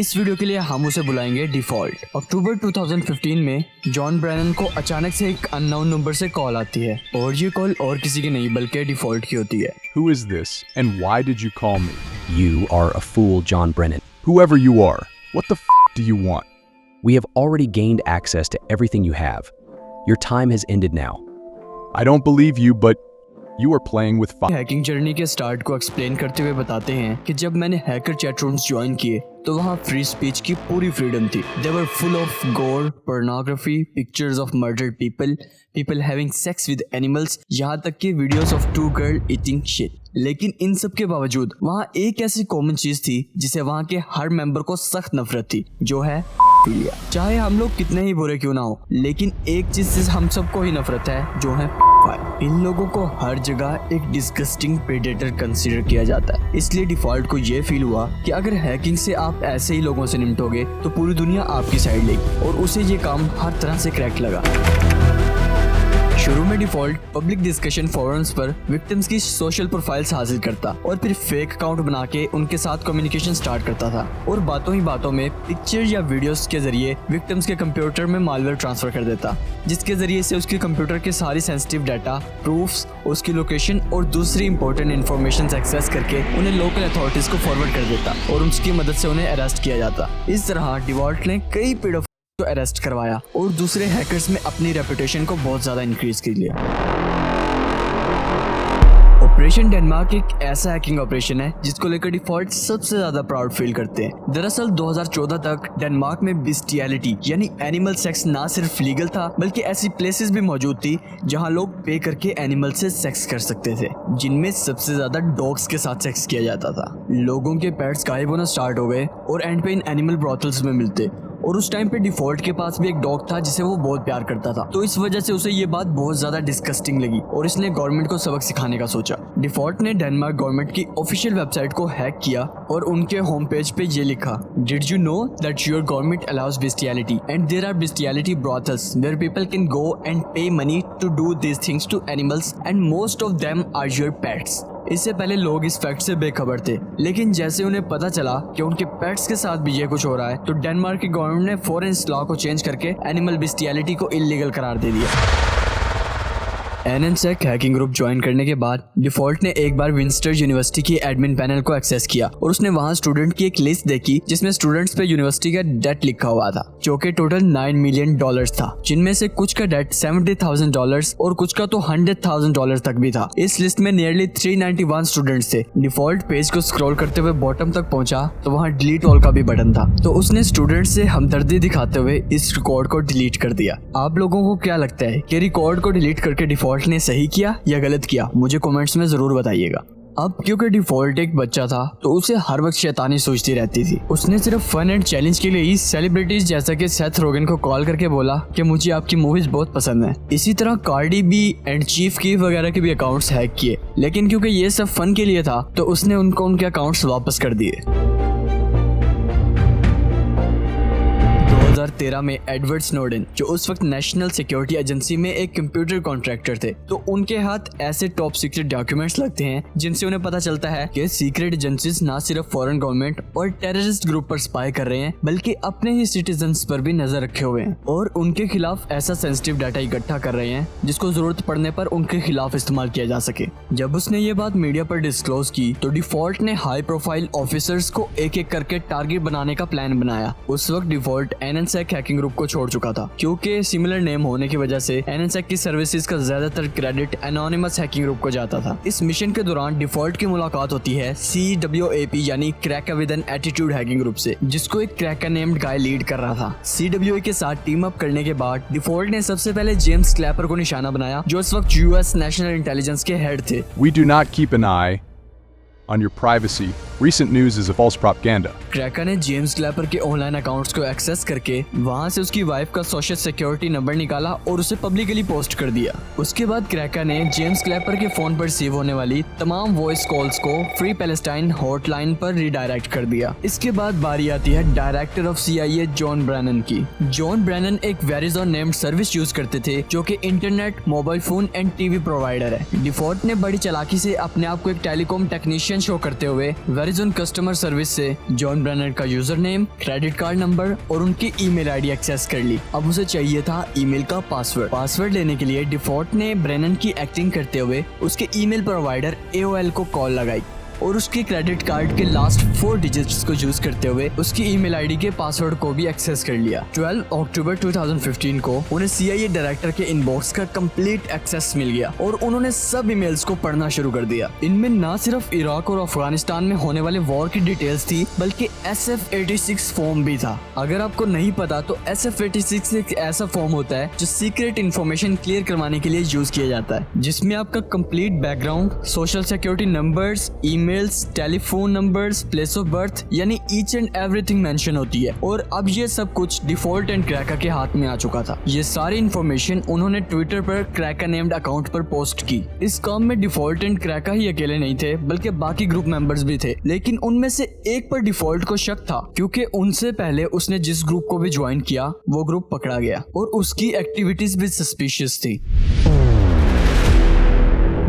इस वीडियो के लिए हम उसे बुलाएंगे डिफॉल्ट। अक्टूबर 2015 में जॉन ब्रेनन को अचानक से एक अननोन नंबर से कॉल आती है और ये कॉल और किसी की नहीं बल्कि डिफॉल्ट की होती है। Who is this and why did you call me? You are a fool, John Brennan. Whoever you are, what the do you want? We have already gained access to everything you have. Your time has ended now. I don't believe you, but you are playing with fire. Hacking journey के start को explain करते हुए बताते हैं कि जब मैंने hacker chat rooms join किए तो वहाँ फ्री स्पीच की पूरी फ्रीडम थी। They were full of gore, pornography, pictures of murdered people, people having sex with animals, यहाँ तक कि videos of two girls eating shit। लेकिन इन सब के बावजूद वहाँ एक ऐसी कॉमन चीज थी जिसे वहाँ के हर मेंबर को सख्त नफरत थी, जो है फिलिया। चाहे हम लोग कितने ही बुरे क्यों ना हो, लेकिन एक चीज से हम सबको ही नफरत है, जो है इन लोगों को हर जगह एक डिस्गस्टिंग प्रेडेटर कंसीडर किया जाता है। इसलिए डिफॉल्ट को ये फील हुआ कि अगर हैकिंग से आप ऐसे ही लोगों से निपटोगे तो पूरी दुनिया आपकी साइड लेगी, और उसे ये काम हर तरह से क्रैक लगा। शुरू में डिफॉल्ट पब्लिक डिस्कशन फोरम्स पर विक्टिम्स की सोशल प्रोफाइल्स हासिल करता और फिर फेक अकाउंट बना के उनके साथ कम्युनिकेशन स्टार्ट करता था, और बातों ही बातों में पिक्चर या वीडियोस के जरिए विक्टिम्स के कंप्यूटर में मालवेयर ट्रांसफर कर देता, जिसके जरिए से उसके कंप्यूटर के सारी सेंसिटिव डाटा, प्रूफ्स, उसकी लोकेशन और दूसरी इंपॉर्टेंट इन्फॉर्मेशन एक्सेस करके उन्हें लोकल अथॉरिटीज को फॉरवर्ड कर देता और उसकी मदद से उन्हें अरेस्ट किया जाता। इस तरह डिफॉल्ट ने कई पीड़ों को अरेस्ट करवाया और दूसरे हैकर्स में अपनी रेपुटेशन को बहुत ज्यादा इंक्रीज कर लिया। ऑपरेशन डेनमार्क एक ऐसा हैकिंग ऑपरेशन है जिसको लेकर डिफॉल्ट सबसे ज्यादा प्राउड फील करते हैं। दरअसल 2014 तक डेनमार्क में बिस्टियलिटी यानी एनिमल सेक्स ना सिर्फ लीगल था, बल्कि ऐसी प्लेसेस भी मौजूद थी जहां लोग पे करके एनिमल से सेक्स कर सकते थे, जिनमें सबसे ज्यादा डॉग्स के साथ सेक्स किया जाता था। लोगों के पेट्स गायब होना स्टार्ट हो गए और एंड पे इन एनिमल ब्रॉथल्स में मिलते, और उस टाइम पे डिफॉल्ट के पास भी एक डॉग था जिसे वो बहुत प्यार करता था, तो इस वजह से उसे ये बात बहुत ज्यादा डिस्गस्टिंग लगी और इसने गवर्नमेंट को सबक सिखाने का सोचा। डिफॉल्ट ने डेनमार्क गवर्नमेंट की ऑफिशियल वेबसाइट को हैक किया और उनके होम पेज पे ये लिखा, did you know that your government allows bestiality and there are bestiality brothels where people can go and pay money to do this things to animals and most of them are your pets. इससे पहले लोग इस fact से बेखबर थे, लेकिन जैसे उन्हें पता चला कि उनके पेट्स के साथ भी ये कुछ हो रहा है, तो डेनमार्क की गवर्नमेंट ने फौरन इस लॉ को चेंज करके एनिमल बिस्टियलिटी को इल्लीगल करार दे दिया। एनएनसेक हैकिंग ग्रुप ज्वाइन करने के बाद डिफॉल्ट ने एक बार विंस्टर यूनिवर्सिटी की एडमिन पैनल को एक्सेस किया और उसने वहां स्टूडेंट की एक लिस्ट देखी जिसमें स्टूडेंट्स पे यूनिवर्सिटी का डेट लिखा हुआ था, जो कि टोटल $9 मिलियन था, जिनमें से कुछ का डेट $70,000 और कुछ का तो $100,000 तक भी था। इस लिस्ट में नियरली 391 स्टूडेंट्स थे। डिफॉल्ट पेज को स्क्रॉल करते हुए बॉटम तक पहुंचा तो वहाँ डिलीट ऑल का भी बटन था, तो उसने स्टूडेंट से हमदर्दी दिखाते हुए इस रिकॉर्ड को डिलीट कर दिया। आप लोगों को क्या लगता है कि रिकॉर्ड को डिलीट करके डिफॉल्ट ने सही किया या गलत किया? मुझे कमेंट्स में जरूर बताइएगा। अब क्योंकि डिफॉल्ट एक बच्चा था तो उसे हर वक्त शैतानी सोचती रहती थी। उसने सिर्फ फन एंड चैलेंज के लिए ही सेलिब्रिटीज जैसा कि सेथ रोगन को कॉल करके बोला कि मुझे आपकी मूवीज बहुत पसंद है। इसी तरह Cardi B and Chief Keef वगैरह के भी अकाउंट्स हैक किए, लेकिन क्योंकि ये सब फन के लिए था तो उसने उनको उनके अकाउंट्स वापस कर दिए। 2013 में एडवर्ड स्नोडेन, जो उस वक्त नेशनल सिक्योरिटी एजेंसी में एक कंप्यूटर कॉन्ट्रैक्टर थे, तो उनके हाथ ऐसे टॉप सीक्रेट डॉक्यूमेंट्स लगते हैं जिनसे उन्हें पता चलता है कि सीक्रेट एजेंसीज ना सिर्फ फॉरेन गवर्नमेंट और टेररिस्ट ग्रुप पर स्पाई कर रहे हैं, बल्कि अपने ही सिटीजन्स पर भी नजर रखे हुए हैं और उनके खिलाफ ऐसा सेंसिटिव डाटा इकट्ठा कर रहे हैं जिसको जरूरत पड़ने पर उनके खिलाफ इस्तेमाल किया जा सके। जब उसने ये बात मीडिया पर डिस्क्लोज की तो डिफॉल्ट ने हाई प्रोफाइल ऑफिसर्स को एक एक करके टारगेट बनाने का प्लान बनाया। उस वक्त डिफॉल्ट एनएनसेक हैकिंग ग्रुप को छोड़ चुका था, क्योंकि सिमिलर नेम होने की वजह से एनएनसेक की सर्विसेज का ज्यादातर क्रेडिट एनोनिमस हैकिंग ग्रुप को जाता था। इस मिशन के दौरान डिफॉल्ट की मुलाकात होती है CWAP यानी cracker with an attitude hacking group से, जिसको एक क्रैकर नेम्ड गाय लीड कर रहा था। CWA के साथ टीम अप करने के बाद डिफॉल्ट ने सबसे पहले जेम्स क्लैपर को निशाना बनाया, जो उस वक्त US नेशनल इंटेलिजेंस के हेड थे। We do not keep an eye on your privacy. Recent news is a false propaganda. Cracker ने जेम्स क्लैपर के ऑनलाइन अकाउंट्स को एक्सेस करके वहां से उसकी वाइफ का सोशल सिक्योरिटी नंबर निकाला और उसे पब्लिकली पोस्ट कर दिया। उसके बाद क्रैकर ने जेम्स क्लैपर के फोन पर सेव होने वाली तमाम वॉइस कॉल्स को फ्री पैलेस्टाइन हॉटलाइन पर रिडायरेक्ट कर दिया। इसके बाद बारी आती है director of CIA John Brennan की। जॉन ब्रेनन एक वेरिजोन नेम्ड सर्विस यूज करते थे, जो कि internet, mobile phone and TV provider है। डिफॉल्ट ने बड़ी चालाकी से अपने आप को एक टेलीकॉम टेक्नीशियन शो करते हुए वेरिजोन कस्टमर सर्विस से जॉन ब्रेनर का user name, credit card number और उनकी ईमेल आईडी एक्सेस कर ली। अब उसे चाहिए था ईमेल का पासवर्ड लेने के लिए डिफॉल्ट ने ब्रेनन की एक्टिंग करते हुए उसके ईमेल प्रोवाइडर AOL को कॉल लगाई और उसके क्रेडिट कार्ड के लास्ट 4 डिजिट्स को यूज करते हुए उसकी ईमेल आईडी के पासवर्ड को भी एक्सेस कर लिया। 12 अक्टूबर 2015 को उन्हें CIA डायरेक्टर के इनबॉक्स का कंप्लीट एक्सेस मिल गया और उन्होंने सब ईमेल्स को पढ़ना शुरू कर दिया। इनमें न सिर्फ इराक और अफगानिस्तान में होने वाले वॉर की डिटेल्स थी बल्कि SF-86 फॉर्म भी था। अगर आपको नहीं पता तो SF-86 एक ऐसा फॉर्म होता है जो सीक्रेट इंफॉर्मेशन क्लियर करवाने के लिए यूज किया जाता है, जिसमें आपका complete background, social security numbers, emails, telephone numbers, place of birth यानी ईच एंड एवरीथिंग मेंशन होती है। और अब ये सब कुछ डिफॉल्ट एंड क्रैका के हाथ में आ चुका था। ये सारी इन्फॉर्मेशन उन्होंने ट्विटर पर क्रैका नेम्ड अकाउंट पर पोस्ट की। इस काम में डिफॉल्ट एंड क्रैका ही अकेले नहीं थे बल्कि बाकी ग्रुप मेंबर्स भी थे, लेकिन उनमें से एक पर डिफॉल्ट को शक था क्योंकि उनसे पहले उसने जिस ग्रुप को भी ज्वाइन किया वो ग्रुप पकड़ा गया और उसकी एक्टिविटीज भी सस्पिशियस थी।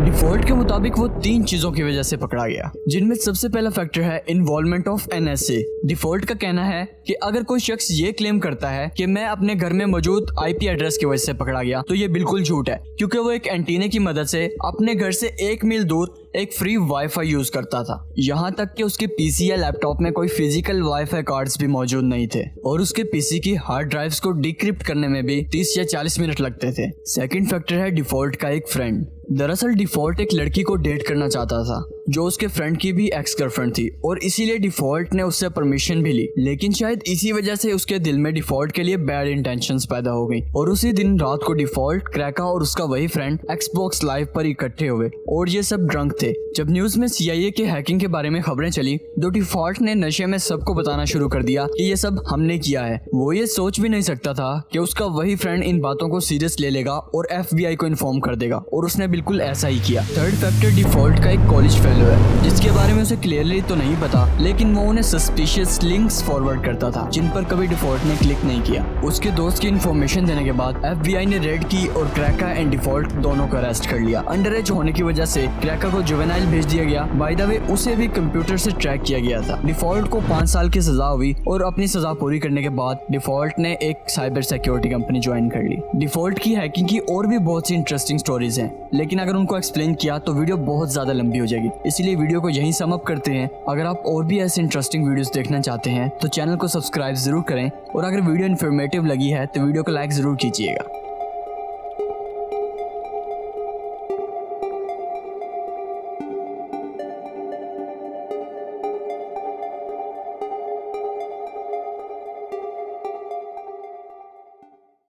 डिफॉल्ट के मुताबिक वो 3 चीजों की वजह से पकड़ा गया, जिनमें सबसे पहला फैक्टर है इन्वॉल्वमेंट ऑफ NSA। डिफॉल्ट का कहना है कि अगर कोई शख्स ये क्लेम करता है कि मैं अपने घर में मौजूद IP एड्रेस की वजह से पकड़ा गया तो ये बिल्कुल झूठ है, क्योंकि वो एक एंटीने की मदद से अपने घर से 1 मील दूर एक फ्री वाईफाई यूज करता था। यहाँ तक कि उसके PC या लैपटॉप में कोई फिजिकल वाईफाई कार्ड्स भी मौजूद नहीं थे और उसके PC की हार्ड ड्राइव्स को डिक्रिप्ट करने में भी 30 या 40 मिनट लगते थे। सेकंड फैक्टर है डिफॉल्ट का एक फ्रेंड। दरअसल डिफॉल्ट एक लड़की को डेट करना चाहता था जो उसके फ्रेंड की भी एक्स गर्लफ्रेंड थी और इसीलिए डिफॉल्ट ने उससे परमिशन भी ली, लेकिन शायद इसी वजह से उसके दिल में डिफॉल्ट के लिए बैड इंटेंशंस पैदा हो गई और उसी दिन रात को डिफॉल्ट, क्रैका और उसका वही फ्रेंड Xbox लाइव पर इकट्ठे हुए और ये सब ड्रंक थे। जब न्यूज में CIA के हैकिंग के बारे में खबरें चली तो डिफॉल्ट ने नशे में सबको बताना शुरू कर दिया कि ये सब हमने किया है। वो ये सोच भी नहीं सकता था कि उसका वही फ्रेंड इन बातों को सीरियस ले लेगा और FBI को इन्फॉर्म कर देगा और उसने बिल्कुल ऐसा ही किया। थर्ड फैक्टर डिफॉल्ट का एक कॉलेज फेलो है जिसके बारे में उसे क्लियरली तो नहीं पता, लेकिन वो उन्हें सस्पिशियस लिंक्स फॉरवर्ड करता था जिन पर कभी डिफॉल्ट ने क्लिक नहीं किया। उसके दोस्त की इन्फॉर्मेशन देने के बाद FBI ने रेड की और क्रैका एंड डिफॉल्ट दोनों को अरेस्ट कर लिया। अंडर एज होने की वजह से क्रैका को जुवेनाइल भेज दिया गया। बाय द वे उसे भी कंप्यूटर से ट्रैक किया गया था। डिफॉल्ट को 5 साल की सजा हुई और अपनी सजा पूरी करने के बाद डिफॉल्ट ने एक साइबर सिक्योरिटी कंपनी ज्वाइन कर ली। डिफॉल्ट की हैकिंग की और भी बहुत सी इंटरेस्टिंग स्टोरीज हैं, लेकिन अगर उनको एक्सप्लेन किया तो वीडियो बहुत ज्यादा लंबी हो जाएगी, इसलिए वीडियो को यहीं सम अप करते हैं। अगर आप और भी ऐसे इंटरेस्टिंग वीडियोस देखना चाहते हैं तो चैनल को सब्सक्राइब जरूर करें और अगर वीडियो इन्फॉर्मेटिव लगी है तो वीडियो को लाइक जरूर कीजिएगा।